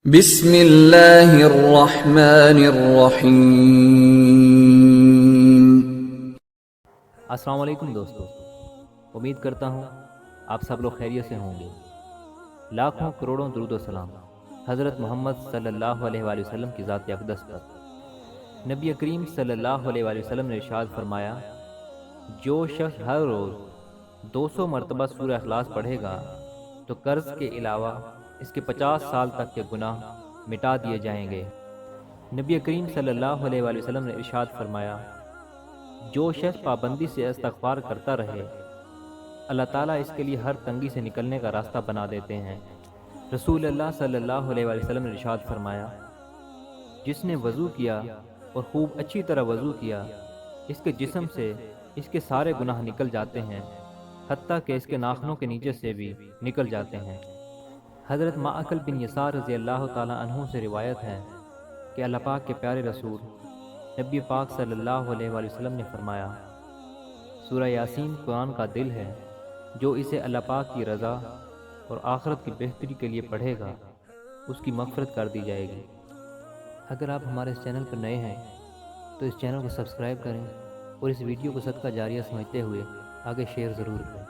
بسم اللہ الرحمن الرحیم۔ السلام علیکم دوستو، امید کرتا ہوں آپ سب لوگ خیریت سے ہوں گے۔ لاکھوں کروڑوں درود و سلام حضرت محمد صلی اللہ علیہ وآلہ وسلم کی ذات اقدس پر۔ نبی کریم صلی اللہ علیہ وآلہ وسلم نے ارشاد فرمایا، جو شخص ہر روز 200 مرتبہ سورہ اخلاص پڑھے گا تو قرض کے علاوہ اس کے 50 سال تک کے گناہ مٹا دیے جائیں گے۔ نبی کریم صلی اللہ علیہ وآلہ وسلم نے ارشاد فرمایا، جو شخص پابندی سے استغفار کرتا رہے، اللہ تعالیٰ اس کے لیے ہر تنگی سے نکلنے کا راستہ بنا دیتے ہیں۔ رسول اللہ صلی اللہ علیہ وآلہ وسلم نے ارشاد فرمایا، جس نے وضو کیا اور خوب اچھی طرح وضو کیا، اس کے جسم سے اس کے سارے گناہ نکل جاتے ہیں، حتیٰ کہ اس کے ناخنوں کے نیچے سے بھی نکل جاتے ہیں۔ حضرت معقل بن یسار رضی اللہ تعالیٰ عنہ سے روایت ہے کہ اللہ پاک کے پیارے رسول نبی پاک صلی اللہ علیہ وآلہ وسلم نے فرمایا، سورہ یاسین قرآن کا دل ہے، جو اسے اللہ پاک کی رضا اور آخرت کی بہتری کے لیے پڑھے گا اس کی مغفرت کر دی جائے گی۔ اگر آپ ہمارے اس چینل پر نئے ہیں تو اس چینل کو سبسکرائب کریں اور اس ویڈیو کو صدقہ جاریہ سمجھتے ہوئے آگے شیئر ضرور کریں۔